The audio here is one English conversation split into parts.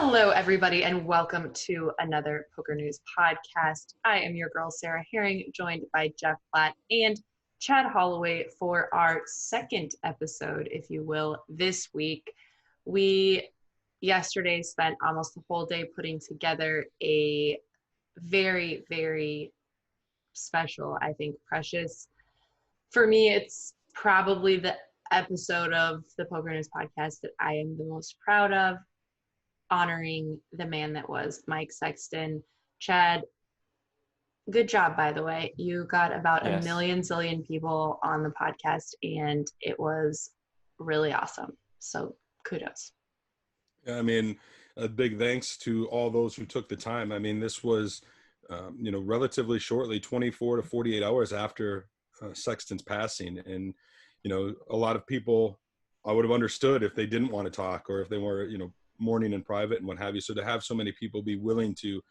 Hello, everybody, and welcome to another PokerNews podcast. I am your girl, Sarah Herring, joined by Jeff Platt and Chad Holloway for our second episode, if you will, this week. We yesterday spent almost the whole day putting together a very, very special, I think, precious. For me, it's probably the episode of the PokerNews podcast that I am the most proud of, honoring the man that was Mike Sexton. Chad, good job, by the way. You got about a million zillion people on the podcast, and it was really awesome. So kudos. I mean, a big thanks to all those who took the time. I mean, this was, relatively shortly, 24 to 48 hours after Sexton's passing. And, a lot of people I would have understood if they didn't want to talk or if they were, mourning in private and what have you. So to have so many people be willing to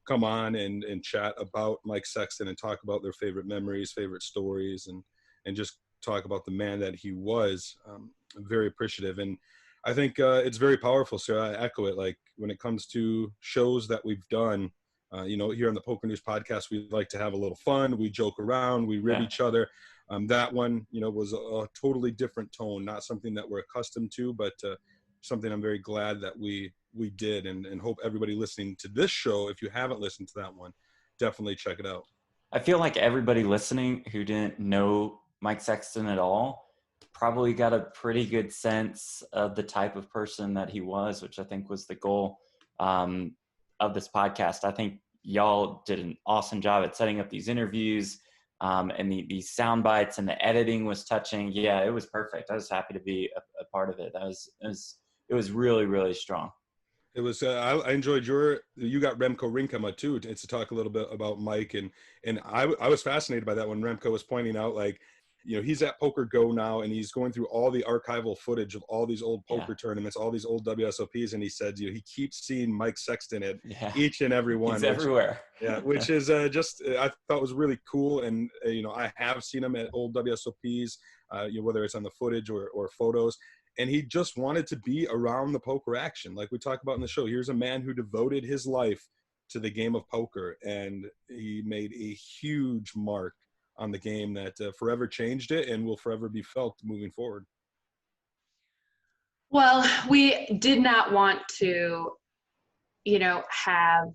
come on and chat about Mike Sexton and talk about their favorite memories, favorite stories, and just talk about the man that he was, I'm very appreciative. And I think it's very powerful, Sarah. I echo it. Like when it comes to shows that we've done, here on the PokerNews podcast, we like to have a little fun. We joke around, we rib each other. That one, was a totally different tone, not something that we're accustomed to, but something I'm very glad that we did, and hope everybody listening to this show, if you haven't listened to that one, definitely check it out. I feel like everybody listening who didn't know Mike Sexton at all probably got a pretty good sense of the type of person that he was, which I think was the goal of this podcast. I think y'all did an awesome job at setting up these interviews, and these sound bites, and the editing was touching. Yeah, it was perfect. I was happy to be a part of it. It was really, really strong. It was. I enjoyed you got Remco Rinkema too to talk a little bit about Mike, and I was fascinated by that when Remco was pointing out, like, he's at Poker Go now, and he's going through all the archival footage of all these old poker tournaments, all these old WSOPs, and he said, he keeps seeing Mike Sexton at each and every one. He's everywhere. Which is I thought was really cool, and I have seen him at old WSOPs, whether it's on the footage or photos. And he just wanted to be around the poker action. Like we talk about in the show, here's a man who devoted his life to the game of poker, and he made a huge mark on the game that forever changed it and will forever be felt moving forward. Well, we did not want to, have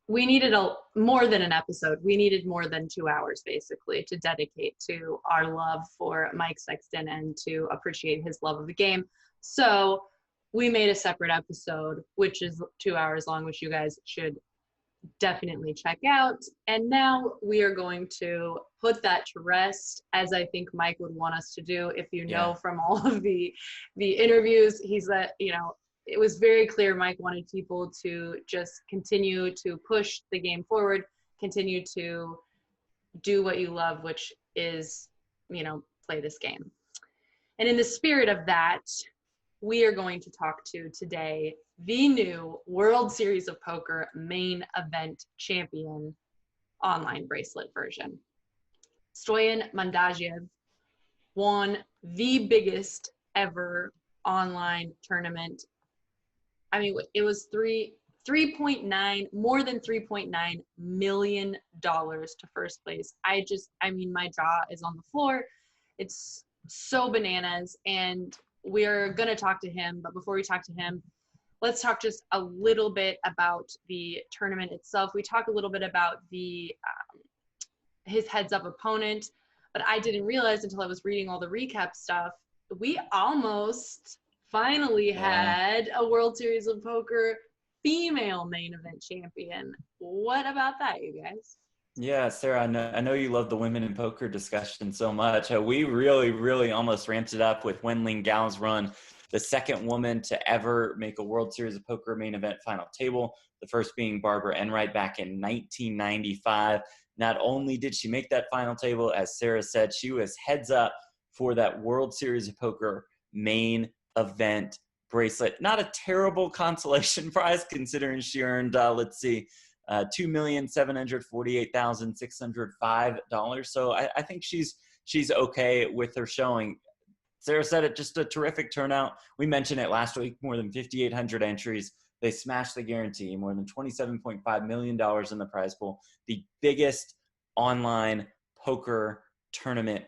we needed more than an episode. We needed more than 2 hours, basically, to dedicate to our love for Mike Sexton and to appreciate his love of the game. So we made a separate episode, which is 2 hours long, which you guys should definitely check out. And now we are going to put that to rest, as I think Mike would want us to do. If you know from all of the interviews, he's that, it was very clear Mike wanted people to just continue to push the game forward, continue to do what you love, which is, play this game. And in the spirit of that, we are going to talk to today the new World Series of Poker main event champion online bracelet version. Stoyan Madanzhiev won the biggest ever online tournament. I mean, it was more than $3.9 million to first place. My jaw is on the floor. It's so bananas, and we're going to talk to him. But before we talk to him, let's talk just a little bit about the tournament itself. We talk a little bit about his heads-up opponent, but I didn't realize until I was reading all the recap stuff, we almost finally had a World Series of Poker female main event champion. What about that, you guys? Yeah, Sarah, I know you love the women in poker discussion so much. We really, really almost ramped it up with Wenling Gao's run, the second woman to ever make a World Series of Poker main event final table, the first being Barbara Enright back in 1995. Not only did she make that final table, as Sarah said, she was heads up for that World Series of Poker main event bracelet. Not a terrible consolation prize considering she earned, $2,748,605. So I think she's okay with her showing. Sarah said it, just a terrific turnout. We mentioned it last week, more than 5,800 entries, They smashed the guarantee, more than $27.5 million in the prize pool, the biggest online poker tournament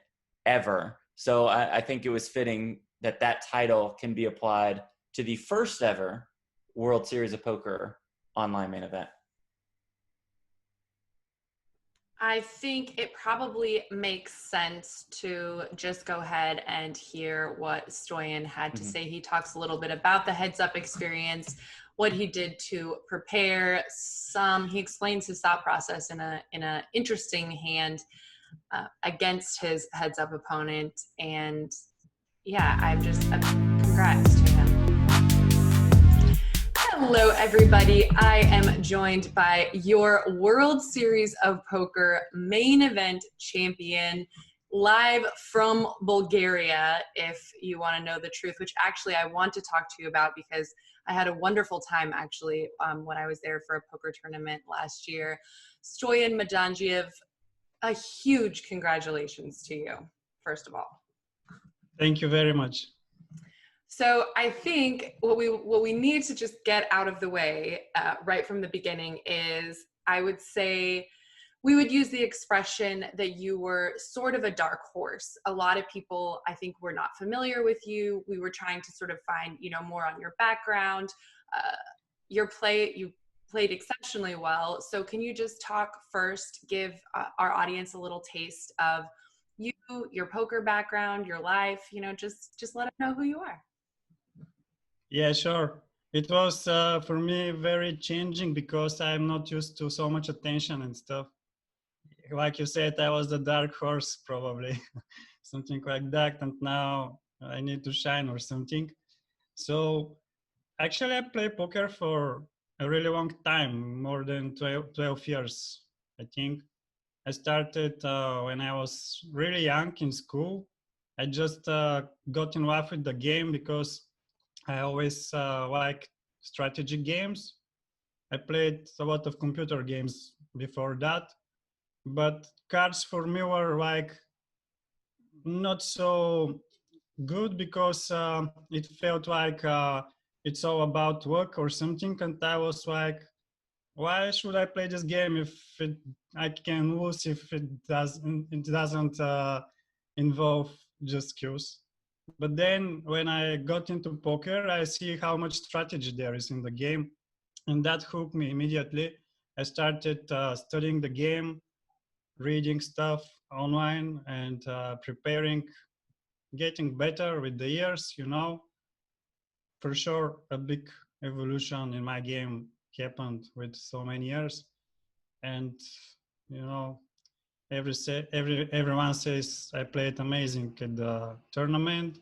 ever. So I think it was fitting that that title can be applied to the first ever World Series of Poker online main event. I think it probably makes sense to just go ahead and hear what Stoyan had to say. He talks a little bit about the heads up experience, what he did to prepare. He explains his thought process in a interesting hand against his heads up opponent. And yeah, congrats to him. Hello, everybody. I am joined by your World Series of Poker main event champion, live from Bulgaria, if you want to know the truth, which actually I want to talk to you about because I had a wonderful time actually when I was there for a poker tournament last year. Stoyan Madanzhiev, a huge congratulations to you, first of all. Thank you very much. So I think what we need to just get out of the way right from the beginning is, I would say, we would use the expression that you were sort of a dark horse. A lot of people, I think, were not familiar with you. We were trying to sort of find, more on your background. You played exceptionally well. So can you just talk first, give our audience a little taste of you, your poker background, your life, just let them know who you are. Yeah, sure. It was for me very changing because I'm not used to so much attention and stuff. Like you said, I was the dark horse probably, something like that. And now I need to shine or something. So actually I play poker for a really long time, more than 12 years, I think. I started when I was really young in school. I just got in love with the game because I always liked strategy games. I played a lot of computer games before that, but cards for me were like not so good because it felt like it's all about luck or something, and I was like, why should I play this game if I can lose if it doesn't involve just skills? But then when I got into poker, I see how much strategy there is in the game, and that hooked me immediately. I started studying the game, reading stuff online, and preparing, getting better with the years, For sure, a big evolution in my game happened with so many years. And, everyone says I played amazing at the tournament.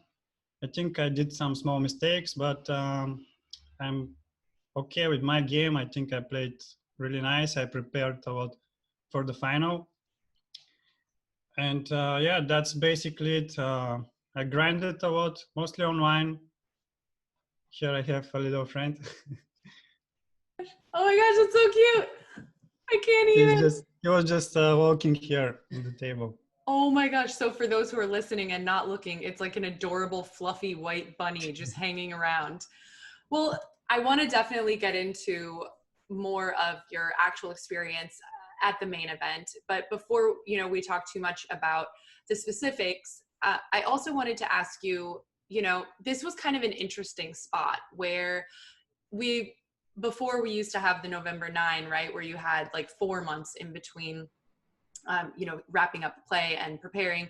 I think I did some small mistakes, but I'm okay with my game. I think I played really nice. I prepared a lot for the final. And yeah, that's basically it. I grinded a lot, mostly online. Here I have a little friend. Oh my gosh, it's so cute. I can't even. He was just walking here on the table. Oh my gosh. So for those who are listening and not looking, it's like an adorable, fluffy white bunny just hanging around. Well, I want to definitely get into more of your actual experience at the main event. But before, we talk too much about the specifics, I also wanted to ask you, this was kind of an interesting spot where before we used to have the November 9, right, where you had like 4 months in between, wrapping up the play and preparing.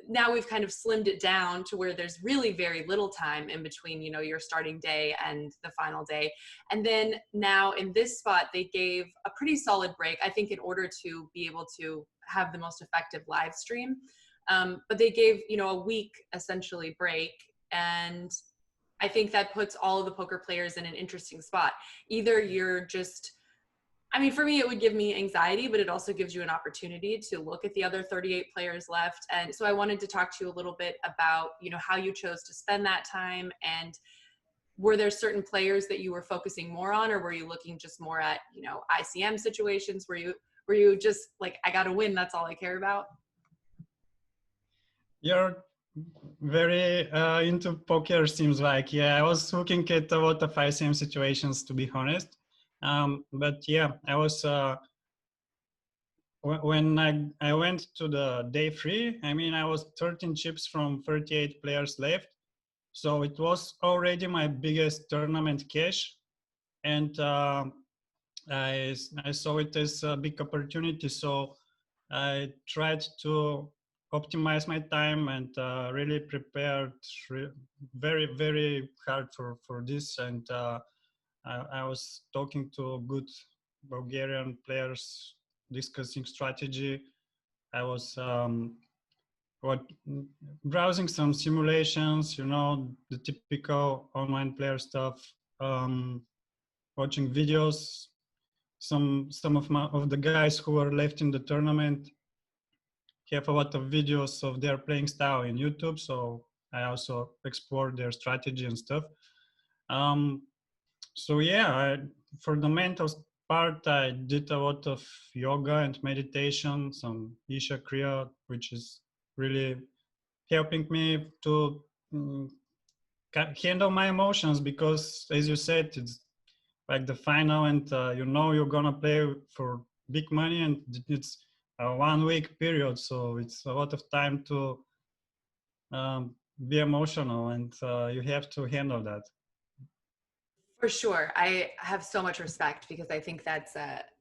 Now we've kind of slimmed it down to where there's really very little time in between, your starting day and the final day. And then now in this spot, they gave a pretty solid break, I think, in order to be able to have the most effective live stream. But they gave, a week essentially break. And I think that puts all of the poker players in an interesting spot. Either you're just, for me, it would give me anxiety, but it also gives you an opportunity to look at the other 38 players left. And so I wanted to talk to you a little bit about, how you chose to spend that time. And were there certain players that you were focusing more on, or were you looking just more at, ICM situations? Were you just like, I got to win, that's all I care about? You're very into poker, seems like. Yeah, I was looking at a lot of ICM situations, to be honest. But yeah, I was when I went to the day 3. I mean, I was 13 chips from 38 players left, so it was already my biggest tournament cash, and I saw it as a big opportunity. So I tried to optimize my time and really prepared very, very hard for this. And I was talking to good Bulgarian players, discussing strategy. I was what browsing some simulations, the typical online player stuff, watching videos. Some of the guys who are left in the tournament have a lot of videos of their playing style in YouTube, so I also explore their strategy and stuff. So yeah, for the mental part, I did a lot of yoga and meditation, some Isha Kriya, which is really helping me to handle my emotions, because, as you said, it's like the final, and you're gonna play for big money, and it's a 1 week period, so it's a lot of time to be emotional, and you have to handle that. For sure. I have so much respect, because I think that's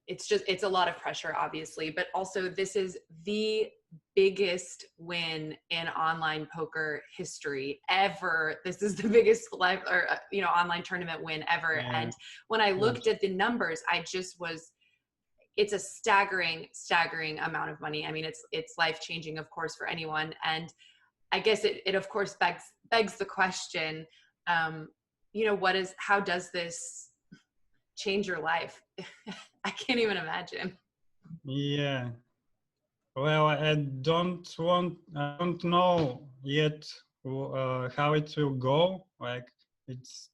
it's a lot of pressure, obviously, but also this is the biggest win in online poker history ever. This is the biggest live or online tournament win ever. Yeah. And when I looked at the numbers, it's a staggering amount of money. I mean, it's life-changing, of course, for anyone. And I guess it of course begs the question, how does this change your life? I can't even imagine. Yeah. Well, I don't know yet how it will go. Like, it's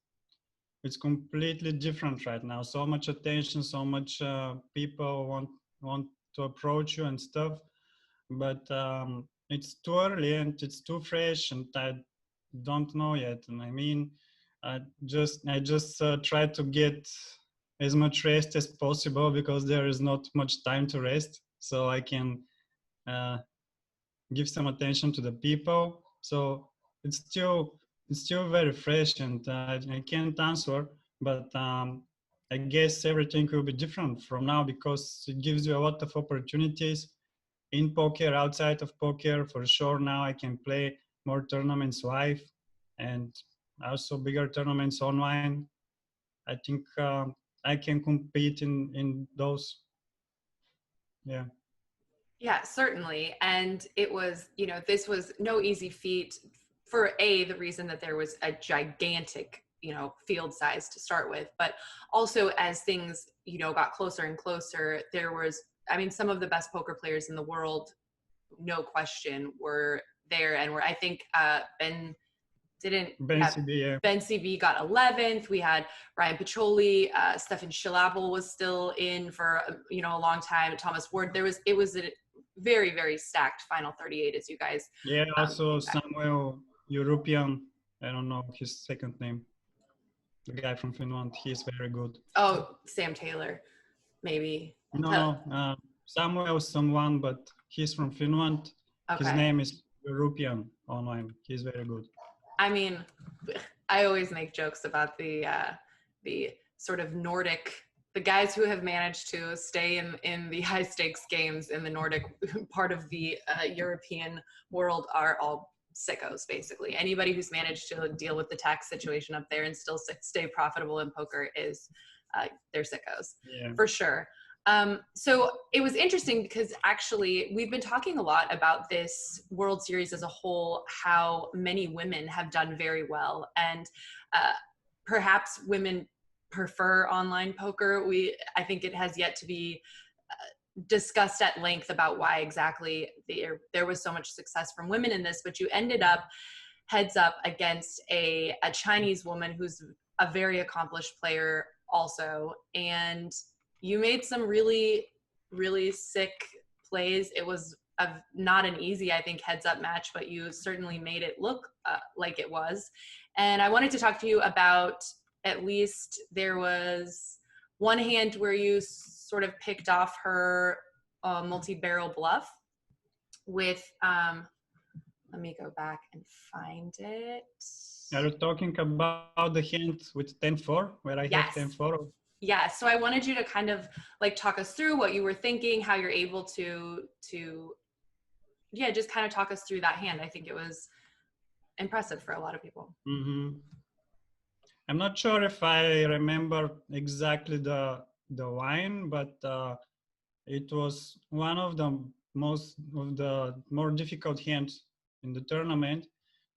completely different right now. So much attention, so much people want to approach you and stuff. But it's too early and it's too fresh, and I don't know yet. And I mean, I just try to get as much rest as possible, because there is not much time to rest, so I can give some attention to the people. So it's still very fresh, and I can't answer, but I guess everything will be different from now, because it gives you a lot of opportunities in poker, outside of poker. For sure, now I can play more tournaments live, and also bigger tournaments online. I think I can compete in those. Yeah. Yeah, certainly. And it was, this was no easy feat, for the reason that there was a gigantic, field size to start with, but also as things, got closer and closer, there was, some of the best poker players in the world, no question, were there. And I think Ben CB got 11th. We had Ryan Pacholi, Stefan Schilabel was still in for a long time. Thomas Ward. It was a very, very stacked final 38, as you guys. Yeah, also Samuel European. I don't know his second name. The guy from Finland. He's very good. Oh, Sam Taylor, maybe. No, Samuel someone, but he's from Finland. Okay. His name is European online. He's very good. I mean, I always make jokes about the sort of Nordic, the guys who have managed to stay in the high stakes games in the Nordic part of the European world are all sickos, basically. Anybody who's managed to deal with the tax situation up there and still stay profitable in poker is they're sickos, for sure. So it was interesting, because actually we've been talking a lot about this World Series as a whole, how many women have done very well, and perhaps women prefer online poker. I think it has yet to be discussed at length about why exactly there was so much success from women in this, but you ended up heads up against a Chinese woman who's a very accomplished player also, and you made some really, really sick plays. It was not an easy, I think, heads up match, but you certainly made it look like it was. And I wanted to talk to you about, at least there was one hand where you sort of picked off her multi-barrel bluff with, let me go back and find it. Are you talking about the hand with 10-4, where I Yes. have 10-4? Yeah, so I wanted you to kind of like talk us through what you were thinking, how you're able to yeah, just kind of talk us through that hand. I think it was impressive for a lot of people. Mm-hmm. I'm not sure if I remember exactly the line, but it was one of the more difficult hands in the tournament,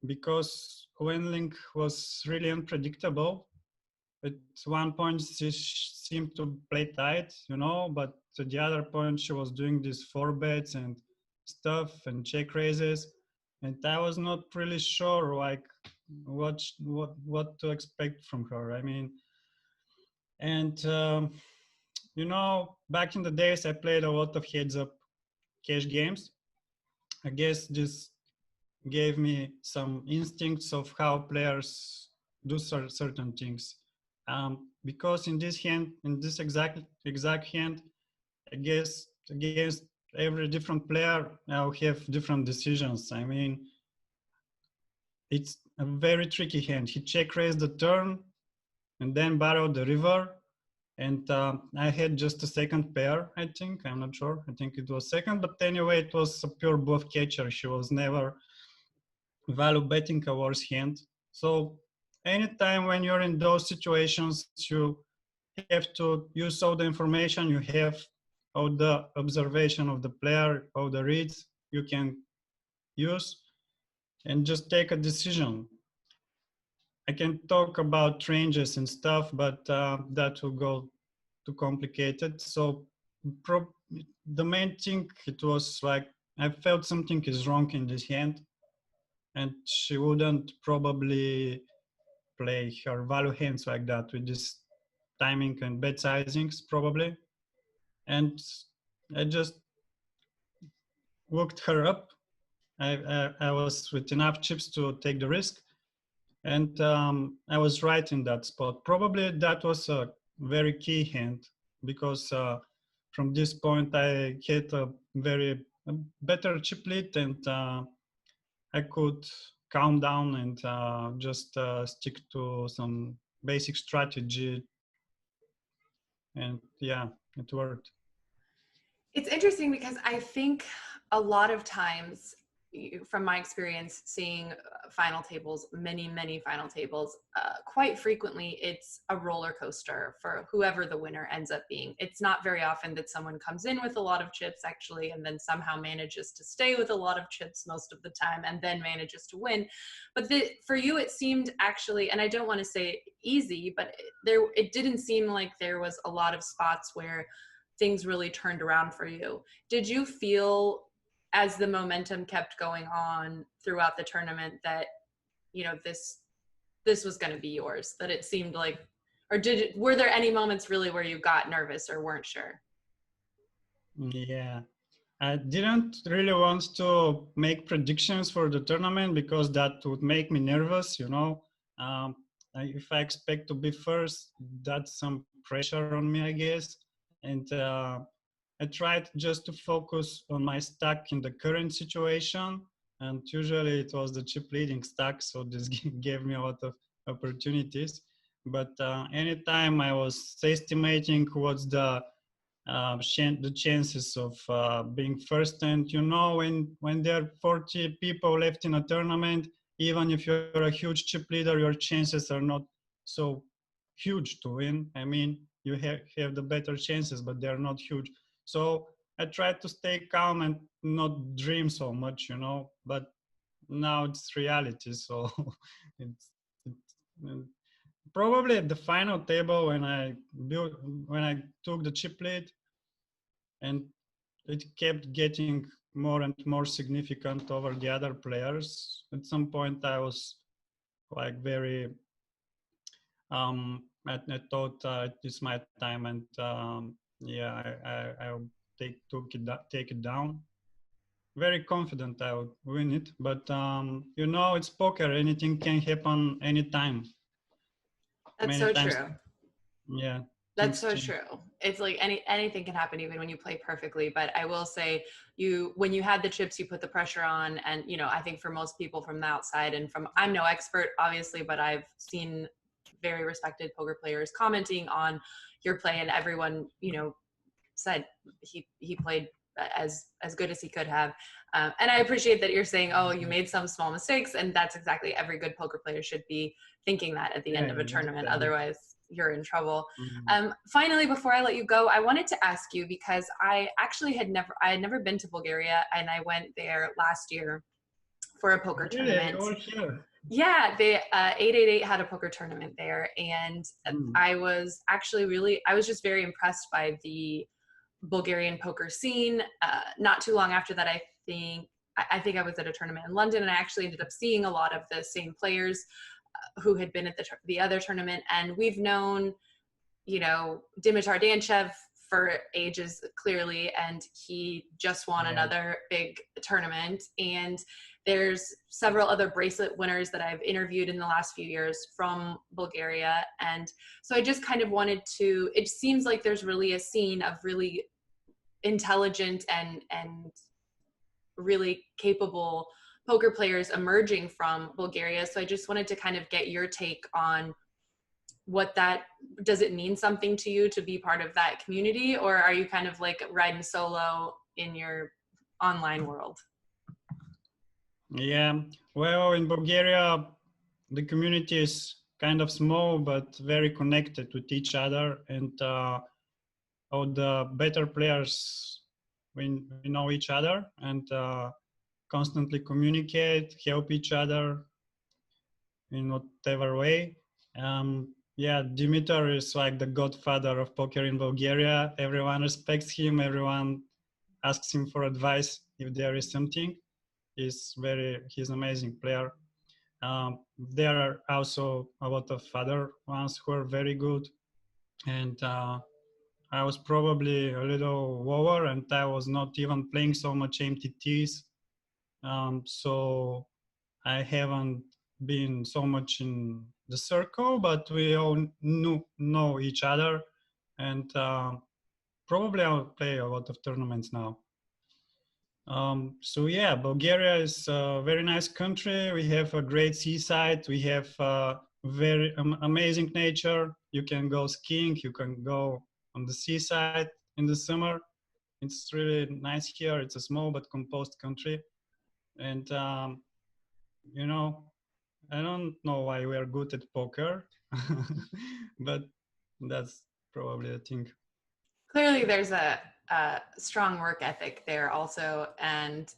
because Wenling was really unpredictable. At one point she seemed to play tight, you know, but at the other point she was doing these 4-bets and stuff and check raises, and I was not really sure like what to expect from her. I mean, and you know, back in the days I played a lot of heads up cash games. I guess this gave me some instincts of how players do certain things. Because in this hand, in this exact hand, I guess against every different player, I'll have different decisions. I mean, it's a very tricky hand. He check raised the turn and then barreled the river. And I had just a second pair, I think. I'm not sure. I think it was second. But anyway, it was a pure bluff catcher. She was never value betting a worse hand. So anytime when you're in those situations, you have to use all the information you have, all the observation of the player, all the reads you can use, and just take a decision. I can talk about ranges and stuff, but that will go too complicated. So the main thing, it was like, I felt something is wrong in this hand, and she wouldn't probably play her value hands like that with this timing and bet sizings probably. And I just looked her up. I was with enough chips to take the risk, and I was right in that spot. Probably that was a very key hand, because from this point I had a better chip lead, and I could calm down and just stick to some basic strategy. And yeah, it worked. It's interesting because I think a lot of times, from my experience seeing final tables, many final tables, quite frequently it's a roller coaster for whoever the winner ends up being. It's not very often that someone comes in with a lot of chips actually and then somehow manages to stay with a lot of chips most of the time and then manages to win. But for you it seemed actually, and I don't want to say easy, but it didn't seem like there was a lot of spots where things really turned around for you. Did you feel, as the momentum kept going on throughout the tournament, that, you know, this was going to be yours, that it seemed like, or were there any moments really where you got nervous or weren't sure? Yeah, I didn't really want to make predictions for the tournament because that would make me nervous, you know. If I expect to be first, that's some pressure on me, I guess. And I tried just to focus on my stack in the current situation. And usually it was the chip leading stack, so this gave me a lot of opportunities. But anytime I was estimating what's the chances of being first, and you know, when there are 40 people left in a tournament, even if you're a huge chip leader, your chances are not so huge to win. I mean, you have the better chances, but they're not huge. So I tried to stay calm and not dream so much, you know, but now it's reality. So it's probably at the final table when I took the chip lead, and it kept getting more and more significant over the other players. At some point I was like very I thought it's my time, and yeah, I'll take it down. very confident I would win it. But you know, it's poker. Anything can happen anytime. That's Many so times. true. Yeah. That's so change. true. It's like anything can happen even when you play perfectly. But I will say, when you had the chips, you put the pressure on, and I think for most people from the outside, and I'm no expert obviously, but I've seen very respected poker players commenting on your play, and everyone said he played as good as he could have. And I appreciate that you're saying, oh, you made some small mistakes, and that's exactly, every good poker player should be thinking that at the end of a tournament. Otherwise you're in trouble. Finally, before I let you go, I wanted to ask you, because I actually had never been to Bulgaria, and I went there last year for a poker tournament. Yeah, they 888 had a poker tournament there, and I was just very impressed by the Bulgarian poker scene. Not too long after that, I think I was at a tournament in London, and I actually ended up seeing a lot of the same players who had been at the other tournament, and we've known Dimitar Danchev for ages, clearly, and he just won another big tournament, and there's several other bracelet winners that I've interviewed in the last few years from Bulgaria. And so I just kind of wanted to, it seems like there's really a scene of really intelligent and really capable poker players emerging from Bulgaria. So I just wanted to kind of get your take on does it mean something to you to be part of that community, or are you kind of like riding solo in your online world? Yeah, well, in Bulgaria, the community is kind of small but very connected with each other, and all the better players, we know each other, and constantly communicate, help each other in whatever way. Yeah, Dimitar is like the godfather of poker in Bulgaria. Everyone respects him. Everyone asks him for advice if there is something. He's an amazing player. There are also a lot of other ones who are very good. And I was probably a little lower, and I was not even playing so much MTTs. So I haven't been so much in the circle, but we all know each other, and probably I'll play a lot of tournaments now. So yeah, Bulgaria is a very nice country. We have a great seaside. We have very amazing nature. You can go skiing. You can go on the seaside in the summer. It's really nice here. It's a small but composed country. And, I don't know why we are good at poker, but that's probably a thing. Clearly there's a strong work ethic there also, and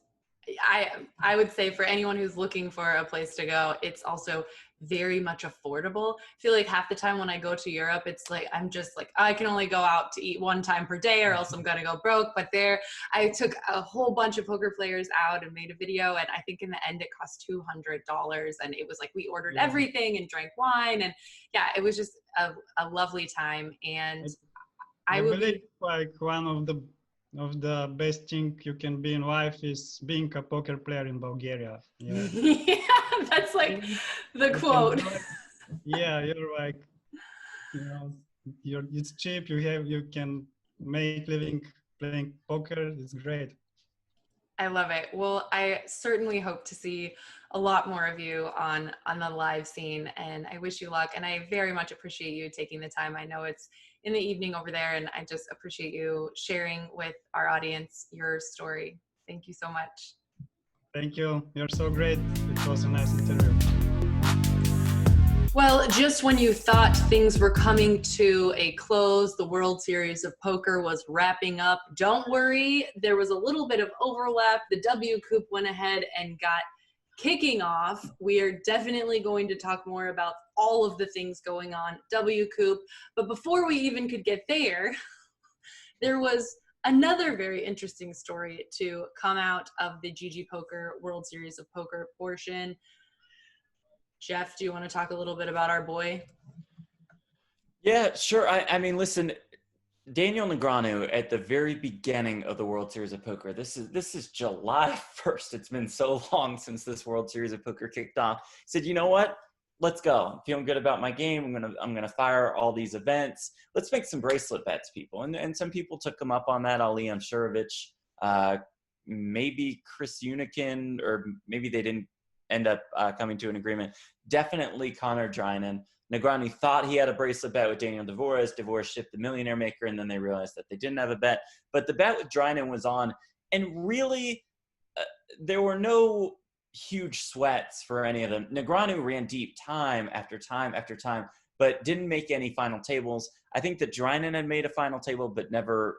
I would say for anyone who's looking for a place to go, it's also very much affordable. I feel like half the time when I go to Europe, it's like I'm just like, I can only go out to eat one time per day or else I'm gonna go broke. But there, I took a whole bunch of poker players out and made a video, and I think in the end it cost $200, and it was like we ordered everything and drank wine, and yeah, it was just a lovely time. And I believe like one of the best thing you can be in life is being a poker player in Bulgaria. Yeah, yeah, that's like the quote. Yeah, you're like, it's cheap. You can make living playing poker. It's great. I love it. Well, I certainly hope to see a lot more of you on the live scene, and I wish you luck. And I very much appreciate you taking the time. I know it's in the evening over there, and I just appreciate you sharing with our audience your story. Thank you so much. Thank you. You're so great. It was a nice interview. Well, just when you thought things were coming to a close, the World Series of Poker was wrapping up. Don't worry, there was a little bit of overlap. The WCOOP went ahead and got kicking off. We are definitely going to talk more about all of the things going on WCOOP. But before we even could get there, there was another very interesting story to come out of the GGpoker World Series of Poker portion. Jeff, do you want to talk a little bit about our boy? Yeah, sure. I mean, listen, Daniel Negreanu at the very beginning of the World Series of Poker. This is July 1st. It's been so long since this World Series of Poker kicked off. He said, you know what? Let's go. I'm feeling good about my game. I'm gonna fire all these events. Let's make some bracelet bets, people. And some people took him up on that. Ali Anshurovich, maybe Chris Unikin, or maybe they didn't end up coming to an agreement. Definitely Connor Drinan. Negreanu thought he had a bracelet bet with Daniel Dvorak. Dvorak shipped the Millionaire Maker, and then they realized that they didn't have a bet. But the bet with Drinan was on, and really, there were no huge sweats for any of them. Negreanu ran deep time after time after time, but didn't make any final tables. I think that Drinan had made a final table, but never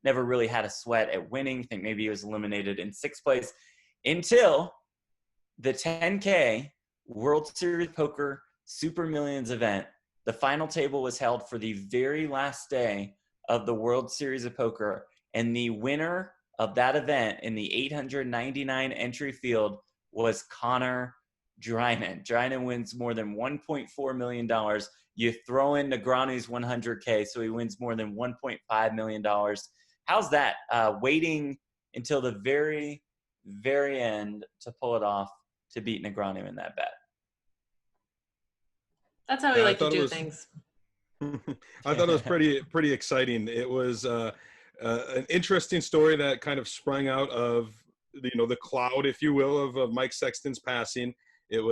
really had a sweat at winning. I think maybe he was eliminated in 6th place until the 10K World Series Poker Super Millions event. The final table was held for the very last day of the World Series of Poker, and the winner of that event in the 899 entry field was Connor Drinan. Drinan wins more than $1.4 million. You throw in Negreanu's 100K, so he wins more than $1.5 million. How's that? Waiting until the very, very end to pull it off to beat Negreanu in that bet. That's how we like to do things. I thought it was pretty exciting. It was an interesting story that kind of sprung out of the cloud, if you will, of Mike Sexton's passing. That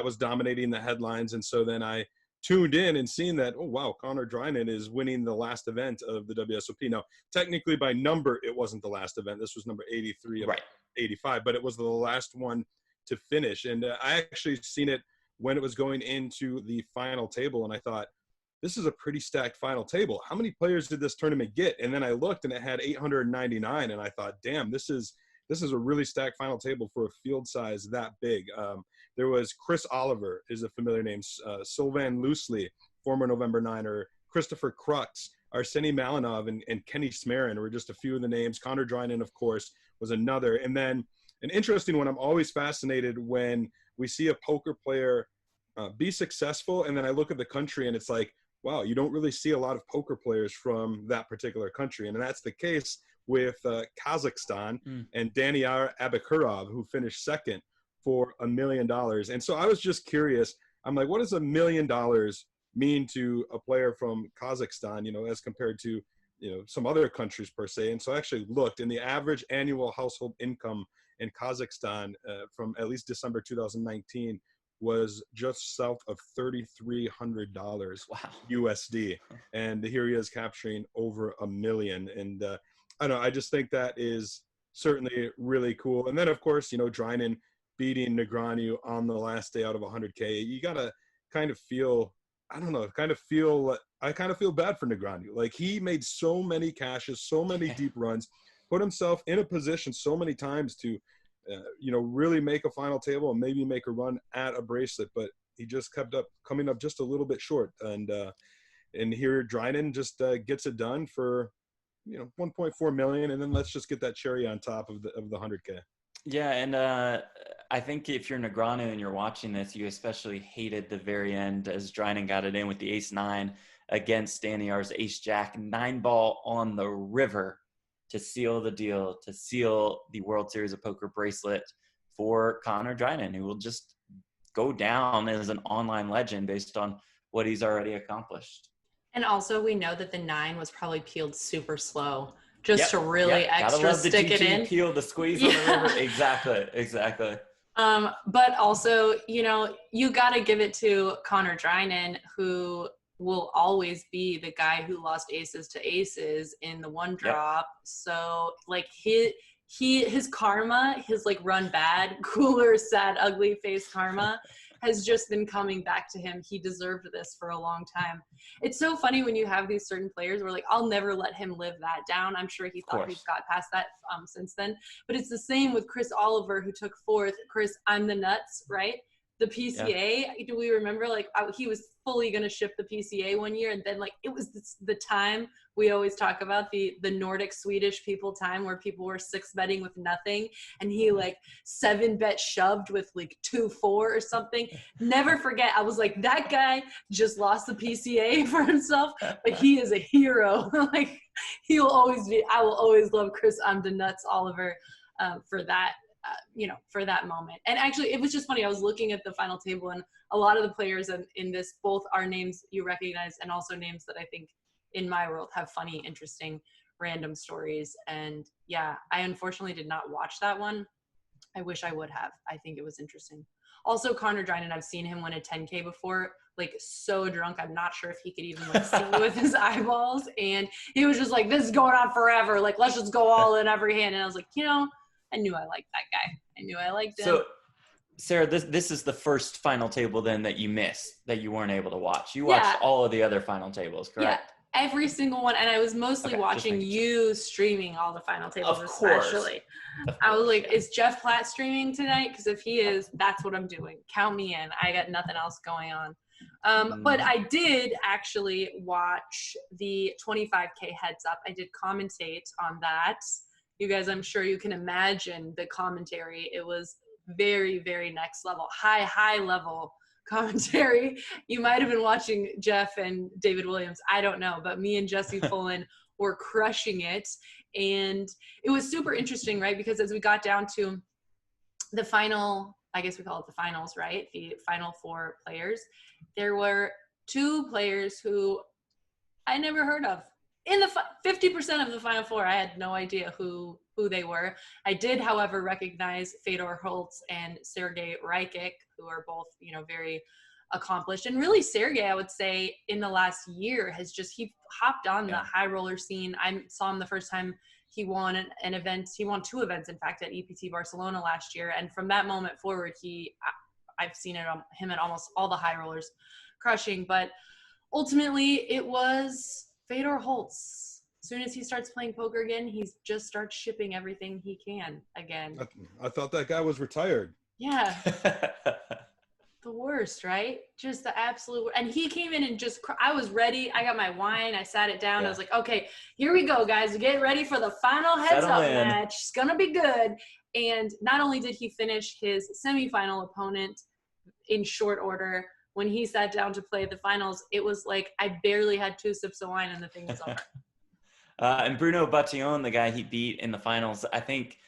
was dominating the headlines, and so then I tuned in and seen that, oh wow, Connor Drinan is winning the last event of the WSOP. Now, technically by number, it wasn't the last event. This was number 83 of 85, but it was the last one to finish. And I actually seen it when it was going into the final table, and I thought, this is a pretty stacked final table. How many players did this tournament get? And then I looked, and it had 899, and I thought, damn, this is a really stacked final table for a field size that big. There was Chris Oliver, is a familiar name, Sylvan Loosely, former November Niner, Christopher Crux, Arseny Malinov, and Kenny Smarin were just a few of the names. Connor Drinan, of course, was another. And then an interesting one, I'm always fascinated when we see a poker player be successful, and then I look at the country, and it's like, wow, you don't really see a lot of poker players from that particular country. And that's the case with Kazakhstan and Daniar Abakurov, who finished second for $1 million. And so I was just curious. I'm like, what does $1 million mean to a player from Kazakhstan, as compared to, some other countries per se? And so I actually looked, and the average annual household income in Kazakhstan from at least December 2019 was just south of $3,300 USD. And here he is capturing over $1 million. And I don't know, I just think that is certainly really cool. And then, of course, Drinan beating Negreanu on the last day out of 100K. You got to kind of feel, I kind of feel bad for Negreanu. Like, he made so many cashes, so many deep runs, put himself in a position so many times to really make a final table and maybe make a run at a bracelet, but he just kept coming up just a little bit short. And here Drinan just gets it done for, 1.4 million. And then let's just get that cherry on top of the 100K. Yeah. And I think if you're Negreanu and you're watching this, you especially hated the very end as Drinan got it in with the ace-9 against Daniar's ace-jack, 9-ball on the river to seal the deal, to seal the World Series of Poker bracelet for Connor Drinan, who will just go down as an online legend based on what he's already accomplished. And also, we know that the 9 was probably peeled super slow, just to really extra stick it in. Peel, the squeeze on the river. Exactly. But also, you got to give it to Connor Drinan, who will always be the guy who lost aces to aces in the one drop. So like his karma, his like run bad, cooler, sad, ugly face karma has just been coming back to him. He deserved this for a long time. It's so funny when you have these certain players where like, I'll never let him live that down. I'm sure he thought he got past that since then. But it's the same with Chris Oliver, who took fourth. Chris, I'm the nuts, right? the PCA. Do we remember, like, he was fully going to ship the PCA one year, and then, like, it was the time we always talk about, the Nordic Swedish people time, where people were 6-betting with nothing, and he, like, 7-bet shoved with, like, 2-4 or something. Never forget, I was like, that guy just lost the PCA for himself, but he is a hero. Like, he will always be. I will always love Chris Nuts Oliver for that. For that moment. And actually, it was just funny. I was looking at the final table, and a lot of the players in this, both are names you recognize and also names that I think in my world have funny, interesting, random stories. And yeah, I unfortunately did not watch that one. I wish I would have. I think it was interesting. Also, Connor Drinan, I've seen him win a 10K before, like, so drunk. I'm not sure if he could even, like, see with his eyeballs. And he was just like, this is going on forever. Like, let's just go all in every hand. And I was like, I knew I liked that guy. I knew I liked him. So, Sarah, this is the first final table then that you missed, that you weren't able to watch. You watched all of the other final tables, correct? Yeah, every single one. And I was mostly watching you streaming all the final tables, especially. I was like, is Jeff Platt streaming tonight? Because if he is, that's what I'm doing. Count me in. I got nothing else going on. But I did actually watch the 25K heads up. I did commentate on that. You guys, I'm sure you can imagine the commentary. It was very, very next level, high level commentary. You might have been watching Jeff and David Williams. I don't know, but me and Jesse Pullen were crushing it. And it was super interesting, right? Because as we got down to the final, I guess we call it the finals, right? The final 4 players. There were 2 players who I never heard of. In the 50% of the final 4, I had no idea who they were. I did, however, recognize Fedor Holz and Sergei Reikic, who are both, very accomplished. And really, Sergei, I would say, in the last year he hopped on the high roller scene. I saw him the first time he won an event. He won 2 events, in fact, at EPT Barcelona last year. And from that moment forward, I've seen him at almost all the high rollers crushing. But ultimately, it was Fedor Holz. As soon as he starts playing poker again, he just starts shipping everything he can again. I thought that guy was retired. Yeah. The worst, right? Just the absolute. And he came in and I was ready. I got my wine. I sat it down. Yeah. I was like, okay, here we go, guys. Get ready for the final heads up match. It's going to be good. And not only did he finish his semifinal opponent in short order, when he sat down to play the finals, it was like I barely had 2 sips of wine and the thing was over. And Bruno Bataillon, the guy he beat in the finals, I think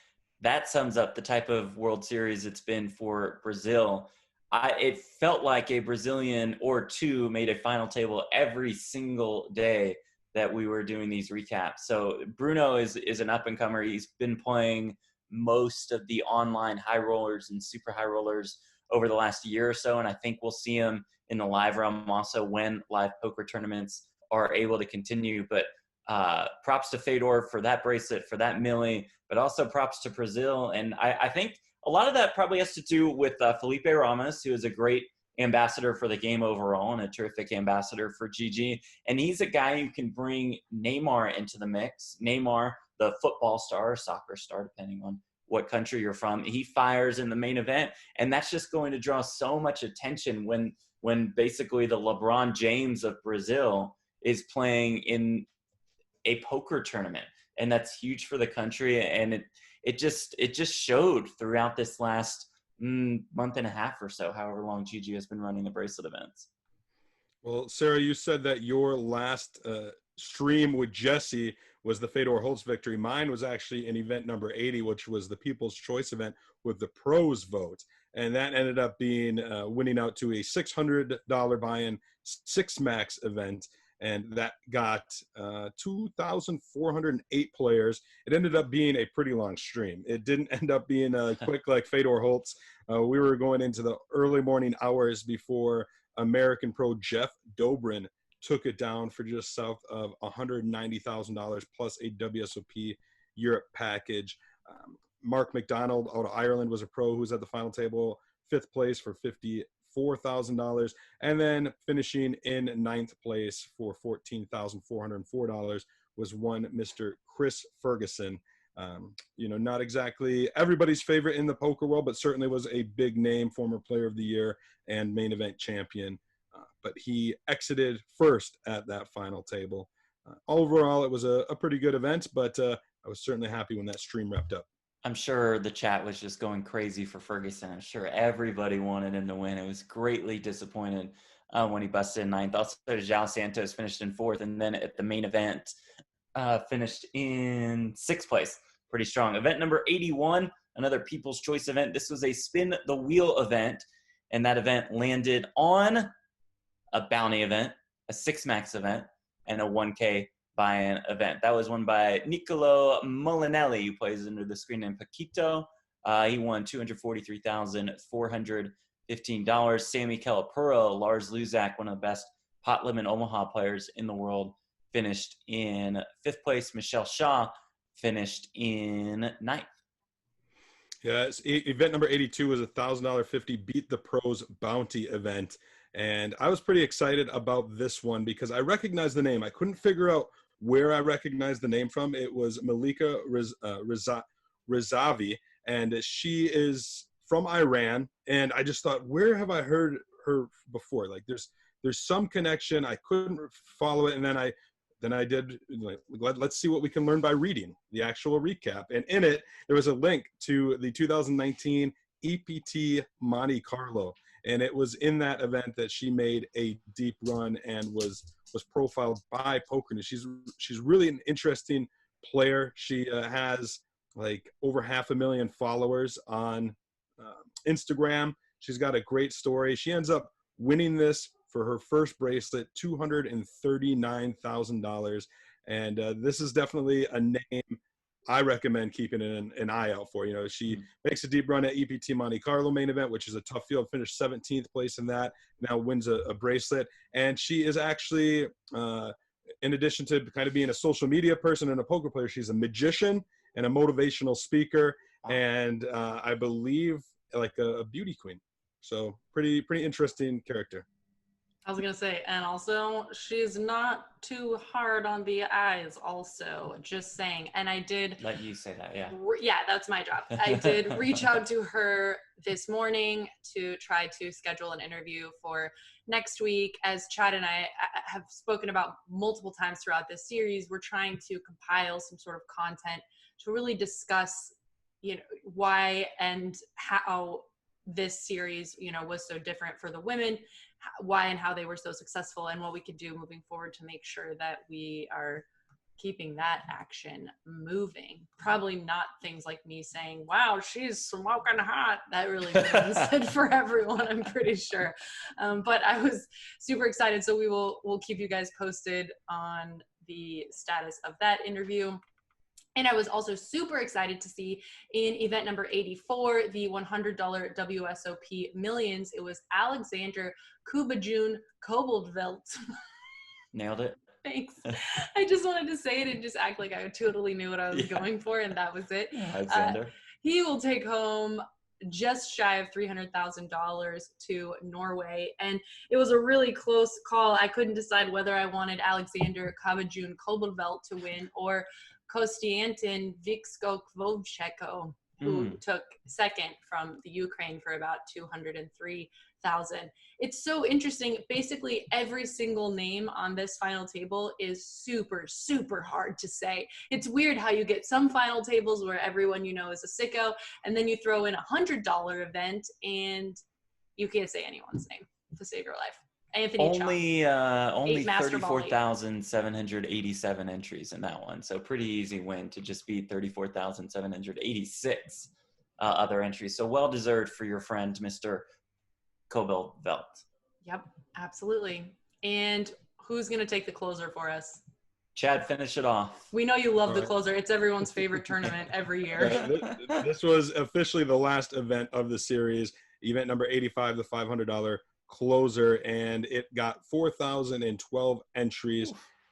that sums up the type of World Series it's been for Brazil. It felt like a Brazilian or 2 made a final table every single day that we were doing these recaps. So Bruno is an up-and-comer. He's been playing most of the online high rollers and super high rollers over the last year or so, and I think we'll see him in the live realm also when live poker tournaments are able to continue. But props to Fedor for that bracelet, for that milli, but also props to Brazil. And I think a lot of that probably has to do with Felipe Ramos, who is a great ambassador for the game overall and a terrific ambassador for GG. And he's a guy who can bring Neymar into the mix. Neymar, the football star or soccer star, depending on what country you're from, he fires in the main event. And that's just going to draw so much attention when basically the LeBron James of Brazil is playing in a poker tournament. And that's huge for the country. And it just showed throughout this last month and a half or so, however long GG has been running the bracelet events. Well, Sarah, you said that your last stream with Jesse was the Fedor Holz victory. Mine was actually in event number 80, which was the People's Choice event with the pros vote. And that ended up being winning out to a $600 buy-in 6-max event. And that got 2,408 players. It ended up being a pretty long stream. It didn't end up being quick like Fedor Holz. We were going into the early morning hours before American pro Jeff Dobrin took it down for just south of $190,000 plus a WSOP Europe package. Mark McDonald out of Ireland was a pro who was at the final table, 5th place for $54,000, and then finishing in 9th place for $14,404 was one Mr. Chris Ferguson. Not exactly everybody's favorite in the poker world, but certainly was a big name, former player of the year and main event champion. But he exited first at that final table. Overall, it was a pretty good event, but I was certainly happy when that stream wrapped up. I'm sure the chat was just going crazy for Ferguson. I'm sure everybody wanted him to win. It was greatly disappointed when he busted in ninth. Also, João Santos finished in fourth, and then at the main event, finished in sixth place. Pretty strong. Event number 81, another People's Choice event. This was a spin the wheel event, and that event landed on a bounty event, a 6-max event, and a 1K buy-in event. That was won by Niccolo Molinelli, who plays under the screen name Paquito. He won $243,415. Sammy Calipuro, Lars Luzak, one of the best pot limit Omaha players in the world, finished in 5th place. Michelle Shaw finished in 9th. Yeah, event number 82 was a $1,050 Beat the Pros bounty event. And I was pretty excited about this one because I recognized the name. I couldn't figure out where I recognized the name from. It was Malika Rezavi, and she is from Iran. And I just thought, where have I heard her before? Like, there's some connection. I couldn't follow it, and then I did, like, let's see what we can learn by reading the actual recap. And in it, there was a link to the 2019 EPT Monte Carlo. And it was in that event that she made a deep run and was profiled by PokerNews. She's really an interesting player. She has like over 500,000 followers on Instagram. She's got a great story. She ends up winning this for her first bracelet, $239,000. And this is definitely a name I recommend keeping an eye out for. She makes a deep run at EPT Monte Carlo main event, which is a tough field, finished 17th place in that, now wins a bracelet. And she is actually, in addition to kind of being a social media person and a poker player, she's a magician and a motivational speaker, and I believe like a beauty queen. So pretty interesting character. I was gonna say, and also she's not too hard on the eyes, also, just saying. And I did let you say that. Yeah, that's my job. I did reach out to her this morning to try to schedule an interview for next week. As Chad and I have spoken about multiple times throughout this series, we're trying to compile some sort of content to really discuss, why and how this series, was so different for the women, why and how they were so successful, and what we could do moving forward to make sure that we are keeping that action moving. Probably not things like me saying, wow, she's smoking hot. That really wasn't said for everyone, I'm pretty sure. But I was super excited. So we'll keep you guys posted on the status of that interview. And I was also super excited to see in event number 84, the $100 WSOP Millions, it was Alexander Kubajun Koboldvelt. Nailed it. Thanks. I just wanted to say it and just act like I totally knew what I was going for, and that was it. Alexander. He will take home just shy of $300,000 to Norway. And it was a really close call. I couldn't decide whether I wanted Alexander Kabajun Koboldvelt to win or Kostiantin Vikskokvovcheko, who took second from the Ukraine for about $203,000. It's so interesting. Basically, every single name on this final table is super, super hard to say. It's weird how you get some final tables where everyone you know is a sicko, and then you throw in $100 event and you can't say anyone's name to save your life. Anthony only 34,787 entries in that one, so pretty easy win to just beat 34,786 other entries. So well deserved for your friend, Mr. Koboldvelt. Yep, absolutely. And who's going to take the closer for us? Chad, finish it off. We know you love the closer. It's everyone's favorite tournament every year. This was officially the last event of the series, event number 85, the $500 closer, and it got 4,012 entries.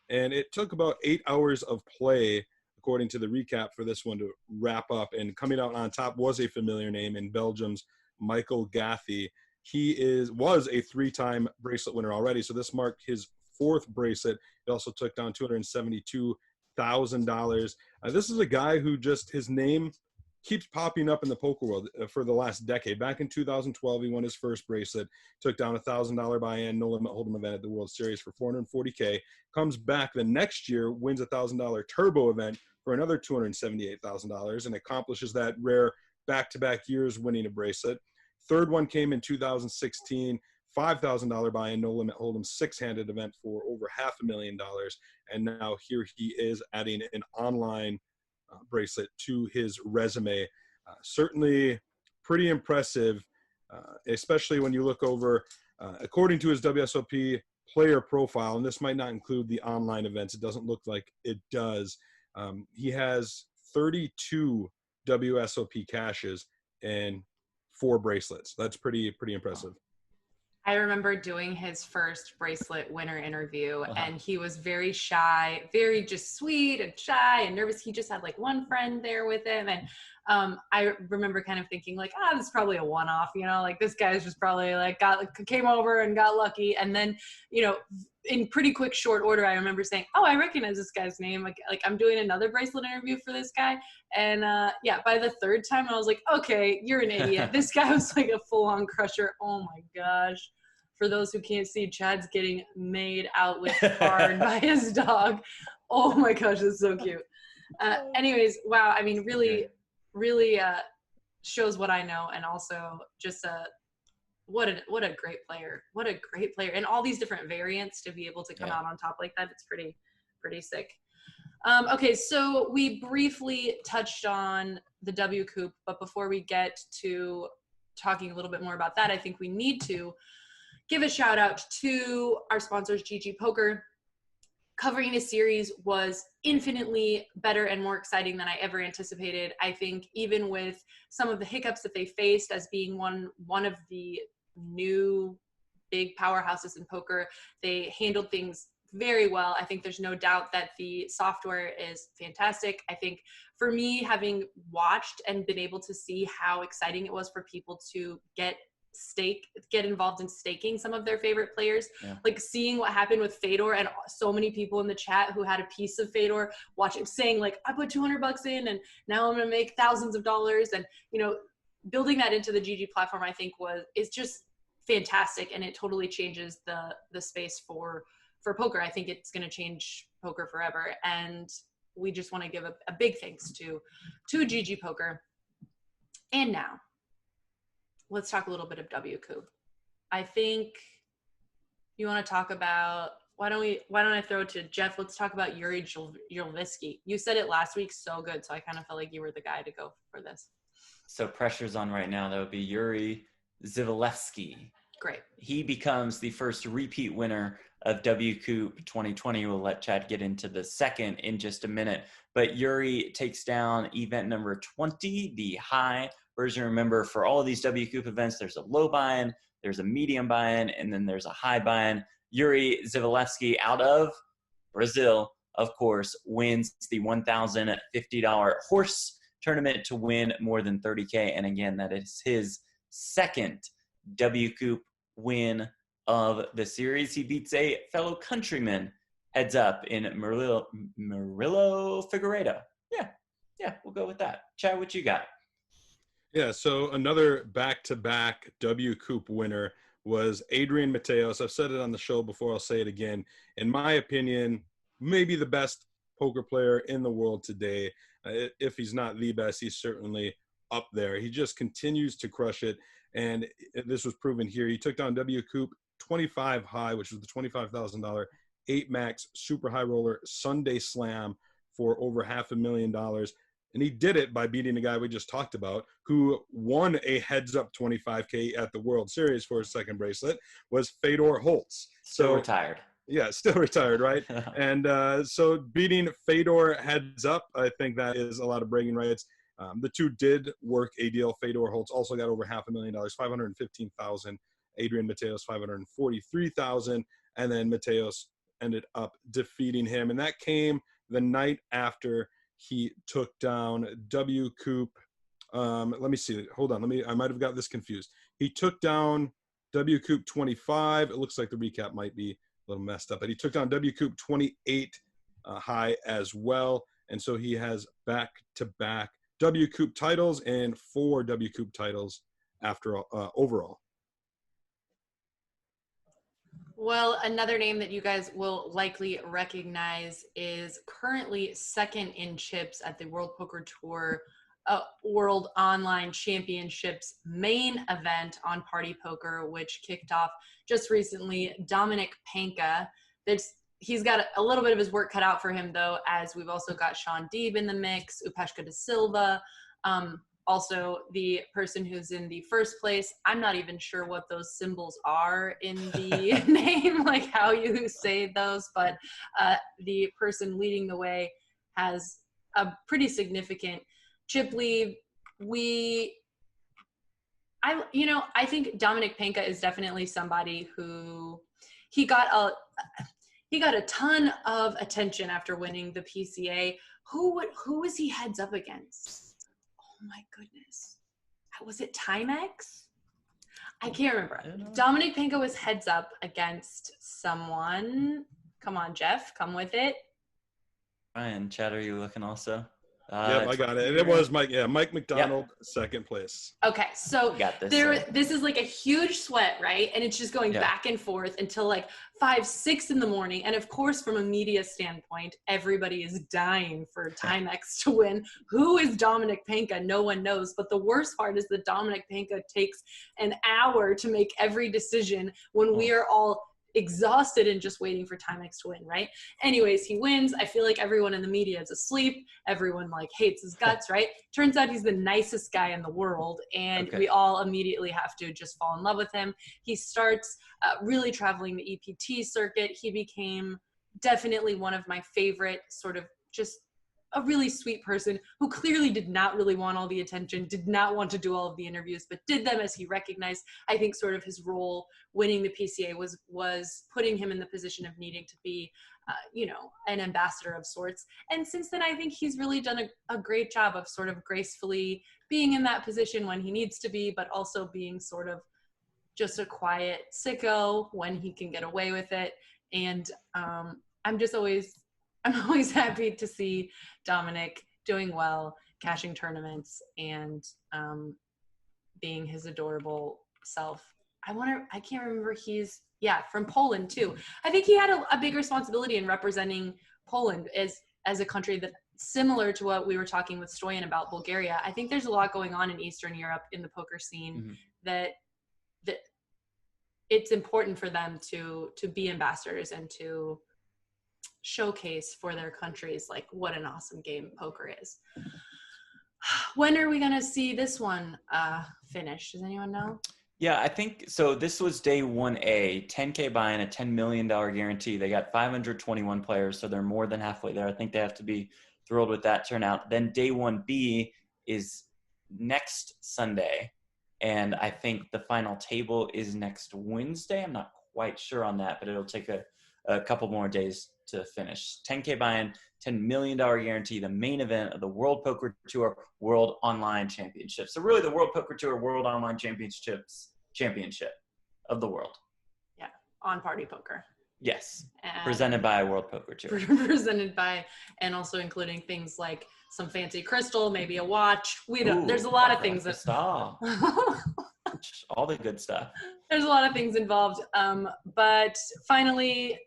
And it took about 8 hours of play, according to the recap for this one, to wrap up. And coming out on top was a familiar name in Belgium's Michael Gathy. He was a 3-time bracelet winner already, so this marked his 4th bracelet. He also took down $272,000 $1,000. This is a guy who just, his name keeps popping up in the poker world for the last decade. Back in 2012, he won his first bracelet, took down $1,000 buy-in, no limit hold'em event at the World Series for $440K. Comes back the next year, wins a $1,000 turbo event for another $278,000, and accomplishes that rare back-to-back years winning a bracelet. Third one came in 2016, $5,000 buy-in, no limit hold'em, six-handed event for over $500,000. And now here he is adding an online bracelet to his resume. Certainly pretty impressive, especially when you look over, according to his WSOP player profile, and this might not include the online events. It doesn't look like it does. He has 32 WSOP caches and 4 bracelets. That's pretty impressive. I remember doing his first bracelet winner interview, and he was very shy, very just sweet and shy and nervous. He just had like one friend there with him. And I remember kind of thinking like, this is probably a one-off, you know, like this guy's just probably like came over and got lucky. And then, you know, in pretty quick short order, I remember saying, I recognize this guy's name. Like I'm doing another bracelet interview for this guy. And yeah, by the third time I was like, okay, you're an idiot. This guy was like a full-on crusher. Oh my gosh. For those who can't see, Chad's getting made out with hard by his dog. Oh my gosh, that's so cute. Anyways, wow. I mean, really shows what I know, and also just what a great player. What a great player. And all these different variants to be able to come out on top like that, it's pretty sick. Okay, so we briefly touched on the WCOOP, but before we get to talking a little bit more about that, I think we need to give a shout out to our sponsors, GGpoker. Covering this series was infinitely better and more exciting than I ever anticipated. I think even with some of the hiccups that they faced as being one of the new big powerhouses in poker, they handled things very well. I think there's no doubt that the software is fantastic. I think for me, having watched and been able to see how exciting it was for people to get involved in staking some of their favorite players, like seeing what happened with Fedor, and so many people in the chat who had a piece of Fedor watching, saying like, I put $200 in and now I'm going to make thousands of dollars. And, you know, building that into the GG platform, I think is just fantastic. And it totally changes the space for poker. I think it's going to change poker forever. And we just want to give a big thanks to GGpoker. And now, let's talk a little bit of WCOOP. I think you want to talk about, why don't I throw it to Jeff? Let's talk about Yuri Dzivelevski. You said it last week so good, so I kind of felt like you were the guy to go for this. So pressure's on right now. That would be Yuri Dzivelevski. Great. He becomes the first repeat winner of WCOOP 2020. We'll let Chad get into the second in just a minute. But Yuri takes down event number 20, the high version. Remember, for all of these WCOOP events, there's a low buy-in, there's a medium buy-in, and then there's a high buy-in. Yuri Dzivelevski out of Brazil, of course, wins the $1,050 horse tournament to win more than $30K. And again, that is his second WCOOP win of the series. He beats a fellow countryman heads up in Murillo Figueiredo. Yeah, we'll go with that. Chad, what you got? Yeah, so another back-to-back WCOOP winner was Adrian Mateos. I've said it on the show before, I'll say it again. In my opinion, maybe the best poker player in the world today. If he's not the best, he's certainly up there. He just continues to crush it, and this was proven here. He took down WCOOP 25 high, which was the $25,000 8 max super high roller Sunday slam for over $500,000. And he did it by beating the guy we just talked about, who won a heads-up 25K at the World Series for his second bracelet, was Fedor Holz. Still retired. Yeah, still retired, right? And so beating Fedor heads up, I think that is a lot of bragging rights. The two did work a deal. Fedor Holz also got over $500,000, $515,000. Adrian Mateos, $543,000. And then Mateos ended up defeating him. And that came the night after he took down WCOOP. Let me see. Hold on. I might have got this confused. He took down WCOOP 25. It looks like the recap might be a little messed up, but he took down WCOOP 28 high as well. And so he has back-to-back WCOOP titles and 4 WCOOP titles after overall. Well, another name that you guys will likely recognize is currently second in chips at the World Poker Tour World Online Championships main event on Party Poker, which kicked off just recently. Dominic Panka. He's got a little bit of his work cut out for him, though, as we've also got Sean Deeb in the mix, Upeshka da Silva, also the person who's in the first place. I'm not even sure what those symbols are in the name, like how you say those, but the person leading the way has a pretty significant chip lead. I think Dominic Panka is definitely somebody who he got a ton of attention after winning the PCA. Who was he heads up against? Oh my goodness. Was it Timex? I can't remember. Dominic Panka was heads up against someone. Come on, Jeff, come with it. Ryan, Chad, are you looking also? Yep, I got it. It was Mike. Yeah, Mike McDonald, second place. Okay, so got this, this is like a huge sweat, right? And it's just going back and forth until like 5, 6 in the morning. And of course, from a media standpoint, everybody is dying for Timex to win. Who is Dominic Panka? No one knows. But the worst part is that Dominic Panka takes an hour to make every decision when we are all exhausted and just waiting for Timex to win, right? Anyways, he wins. I feel like everyone in the media is asleep. Everyone like hates his guts, right? Turns out he's the nicest guy in the world, and we all immediately have to just fall in love with him. He starts really traveling the EPT circuit. He became definitely one of my favorite, sort of just a really sweet person who clearly did not really want all the attention, did not want to do all of the interviews, but did them as he recognized. I think sort of his role winning the PCA was putting him in the position of needing to be, an ambassador of sorts. And since then, I think he's really done a great job of sort of gracefully being in that position when he needs to be, but also being sort of just a quiet sicko when he can get away with it. And I'm always happy to see Dominic doing well, cashing tournaments, and being his adorable self. I can't remember, he's from Poland too. I think he had a big responsibility in representing Poland as a country that, similar to what we were talking with Stoyan about Bulgaria. I think there's a lot going on in Eastern Europe in the poker scene that it's important for them to be ambassadors and to showcase for their countries like what an awesome game poker is. When are we going to see this one finish? Does anyone know? Yeah, I think so. This was day 1A, 10K buy-in, a $10 million guarantee. They got 521 players, so they're more than halfway there. I think they have to be thrilled with that turnout. Then day 1B is next Sunday, and I think the final table is next Wednesday. I'm not quite sure on that, but it'll take a couple more days to finish. 10K buy-in, $10 million guarantee, the main event of the World Poker Tour World Online Championship. So really the World Poker Tour World Online Championship of the world. Yeah, on Party Poker. Yes, presented by World Poker Tour. Presented by, and also including things like some fancy crystal, maybe a watch. There's a lot of things that all the good stuff. There's a lot of things involved. But finally,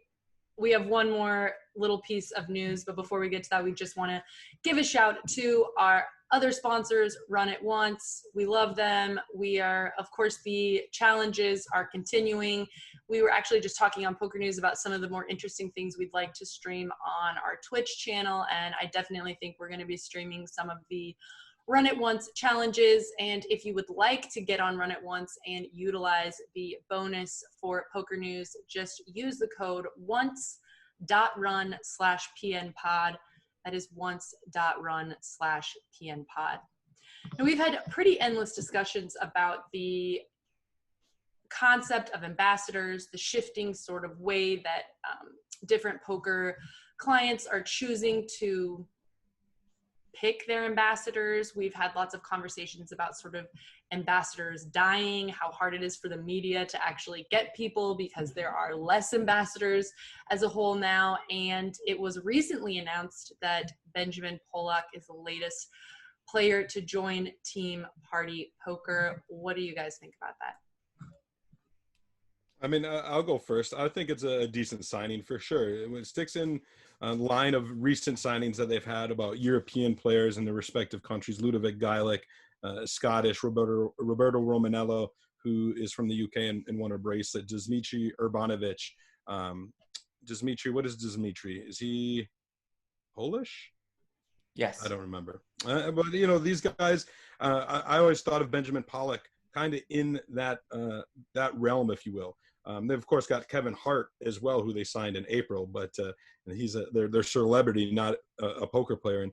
we have one more little piece of news, but before we get to that, we just want to give a shout to our other sponsors, Run It Once. We love them. We are, of course, the challenges are continuing. We were actually just talking on PokerNews about some of the more interesting things we'd like to stream on our Twitch channel, and I definitely think we're going to be streaming some of the Run It Once challenges. And if you would like to get on Run It Once and utilize the bonus for PokerNews, just use the code once.run/PNPod. That is once.run/PNPod. Now, we've had pretty endless discussions about the concept of ambassadors, the shifting sort of way that different poker clients are choosing to pick their ambassadors. We've had lots of conversations about sort of ambassadors dying, how hard it is for the media to actually get people because there are less ambassadors as a whole now. And it was recently announced that Benjamin Pollak is the latest player to join Team Party Poker. What do you guys think about that? I mean, I'll go first. I think it's a decent signing for sure. It sticks in a line of recent signings that they've had about European players in their respective countries. Ludovic Geilich, Scottish, Roberto Romanello, who is from the UK and won a bracelet, Dmitry Urbanovic. Dmitry, what is Dmitry? Is he Polish? Yes. I don't remember. But, you know, these guys, I always thought of Benjamin Pollak kind of in that realm, if you will. They've, of course, got Kevin Hart as well, who they signed in April, but he's they're celebrity, not a poker player. And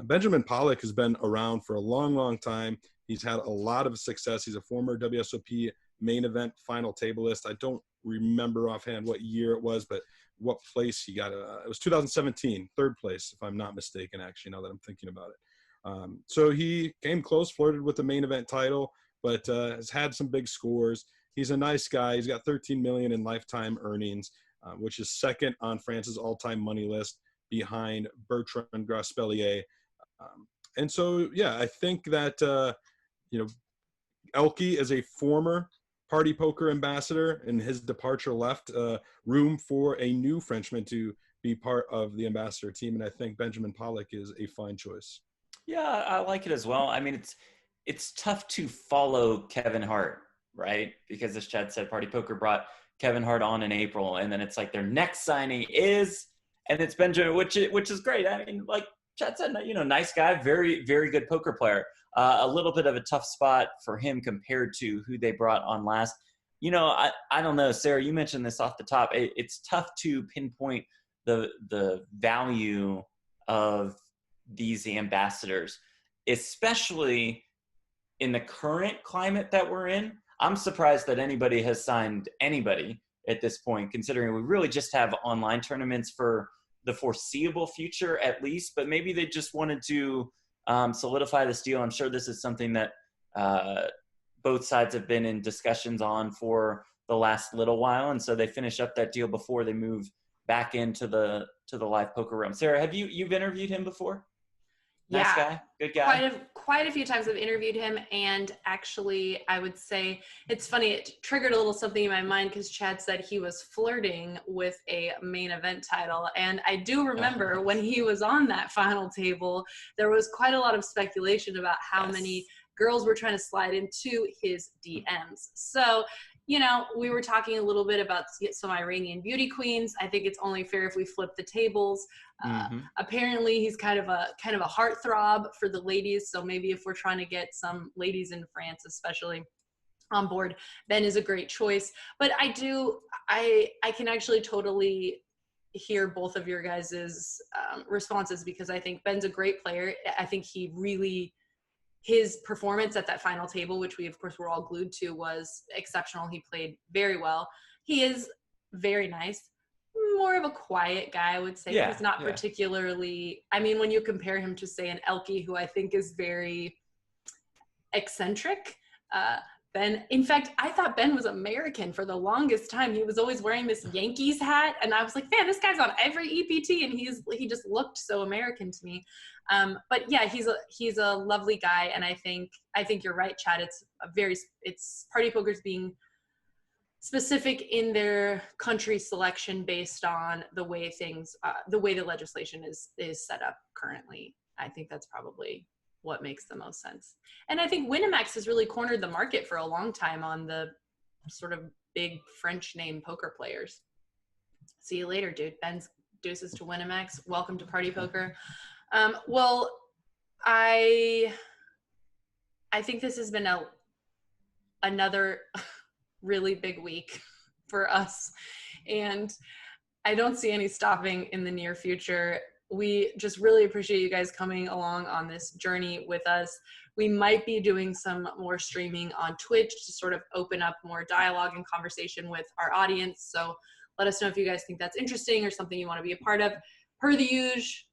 Benjamin Pollak has been around for a long, long time. He's had a lot of success. He's a former WSOP main event final tablist. I don't remember offhand what year it was, but what place he got. It was 2017, third place, if I'm not mistaken, actually, now that I'm thinking about it. So he came close, flirted with the main event title, but has had some big scores. He's a nice guy. He's got 13 million in lifetime earnings, which is second on France's all-time money list behind Bertrand Graspellier. And so, yeah, I think that, you know, Elke is a former Party Poker ambassador, and his departure left room for a new Frenchman to be part of the ambassador team. And I think Benjamin Pollak is a fine choice. Yeah, I like it as well. I mean, it's tough to follow Kevin Hart, right? Because as Chad said, Party Poker brought Kevin Hart on in April, and then it's like their next signing is, and it's Benjamin, which is great. I mean, like Chad said, you know, nice guy, very, very good poker player. A little bit of a tough spot for him compared to who they brought on last. You know, I don't know, Sarah, you mentioned this off the top. It's tough to pinpoint the value of these ambassadors, especially in the current climate that we're in. I'm surprised that anybody has signed anybody at this point, considering we really just have online tournaments for the foreseeable future at least, but maybe they just wanted to solidify this deal. I'm sure this is something that both sides have been in discussions on for the last little while, and so they finish up that deal before they move back into the live poker realm. Sarah, you've interviewed him before? Nice guy, good guy. Quite a few times I've interviewed him, and actually I would say it's funny, it triggered a little something in my mind because Chad said he was flirting with a main event title, and I do remember when he was on that final table, there was quite a lot of speculation about how many girls were trying to slide into his DMs. So, you know, we were talking a little bit about some Iranian beauty queens. I think it's only fair if we flip the tables. Apparently he's kind of a heartthrob for the ladies. So maybe if we're trying to get some ladies in France, especially, on board, Ben is a great choice. But I can actually totally hear both of your guys' responses, because I think Ben's a great player. I think his performance at that final table, which we of course were all glued to, was exceptional. He played very well. He is very nice. More of a quiet guy, I would say. He's not particularly, I mean, when you compare him to, say, an Elke, who I think is very eccentric, Ben, in fact, I thought Ben was American for the longest time. He was always wearing this Yankees hat, and I was like, man, this guy's on every EPT, and he just looked so American to me. But yeah, he's a lovely guy, and I think you're right, Chad. It's Party Poker's being specific in their country selection based on the way the legislation is set up currently. I think that's probably what makes the most sense. And I think Winamax has really cornered the market for a long time on the sort of big French name poker players. See you later, dude. Ben's deuces to Winamax. Welcome to Party Poker. Well, I think this has been another really big week for us, and I don't see any stopping in the near future. We just really appreciate you guys coming along on this journey with us. We might be doing some more streaming on Twitch to sort of open up more dialogue and conversation with our audience. So let us know if you guys think that's interesting or something you want to be a part of. Per the usual,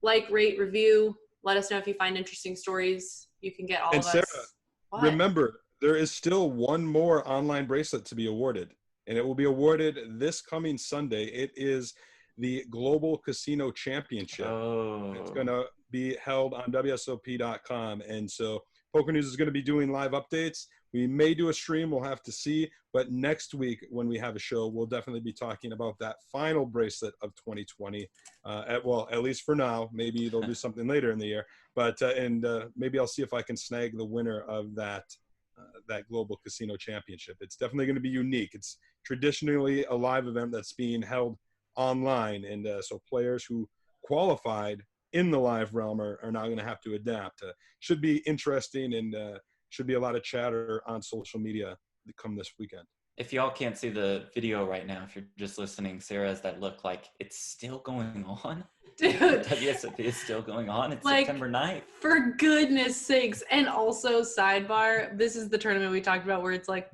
like, rate, review, Let us know if you find interesting stories. You can get all And of Sarah, us. What? remember, there is still one more online bracelet to be awarded, and it will be awarded this coming Sunday. It is the Global Casino Championship. Oh. It's going to be held on WSOP.com. And so PokerNews is going to be doing live updates. We may do a stream. We'll have to see. But next week when we have a show, we'll definitely be talking about that final bracelet of 2020. At least for now. Maybe they'll do something later in the year. But maybe I'll see if I can snag the winner of that Global Casino Championship. It's definitely going to be unique. It's traditionally a live event that's being held online. And so players who qualified in the live realm are now going to have to adapt. Should be interesting, and should be a lot of chatter on social media come this weekend. If y'all can't see the video right now, if you're just listening, Sarah has that look like it's still going on. Dude. WSOP is still going on. It's Like, September 9th. For goodness sakes. And also, sidebar, this is the tournament we talked about where it's like,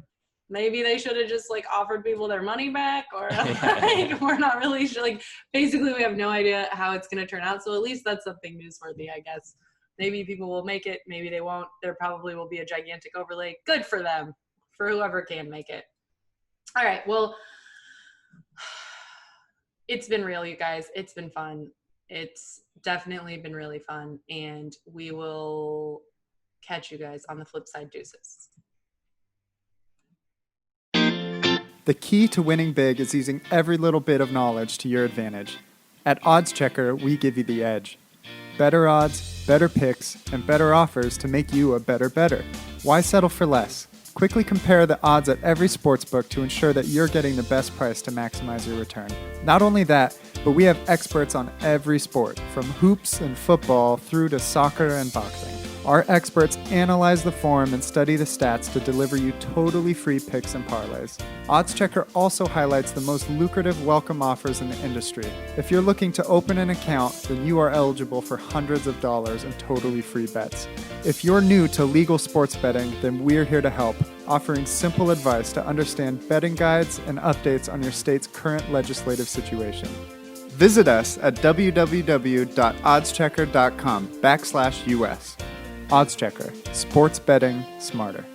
maybe they should have just like offered people their money back, or like, we're not really sure. Like, basically we have no idea how it's going to turn out. So at least that's something newsworthy, I guess. Maybe people will make it. Maybe they won't. There probably will be a gigantic overlay. Good for them, for whoever can make it. All right. Well, it's been real, you guys. It's been fun. It's definitely been really fun. And we will catch you guys on the flip side. Deuces. The key to winning big is using every little bit of knowledge to your advantage. At Oddschecker, we give you the edge. Better odds, better picks, and better offers to make you a better bettor. Why settle for less? Quickly compare the odds at every sportsbook to ensure that you're getting the best price to maximize your return. Not only that, but we have experts on every sport, from hoops and football through to soccer and boxing. Our experts analyze the form and study the stats to deliver you totally free picks and parlays. Oddschecker also highlights the most lucrative welcome offers in the industry. If you're looking to open an account, then you are eligible for hundreds of dollars in totally free bets. If you're new to legal sports betting, then we're here to help, offering simple advice to understand betting guides and updates on your state's current legislative situation. Visit us at www.oddschecker.com/US. Oddschecker, sports betting smarter.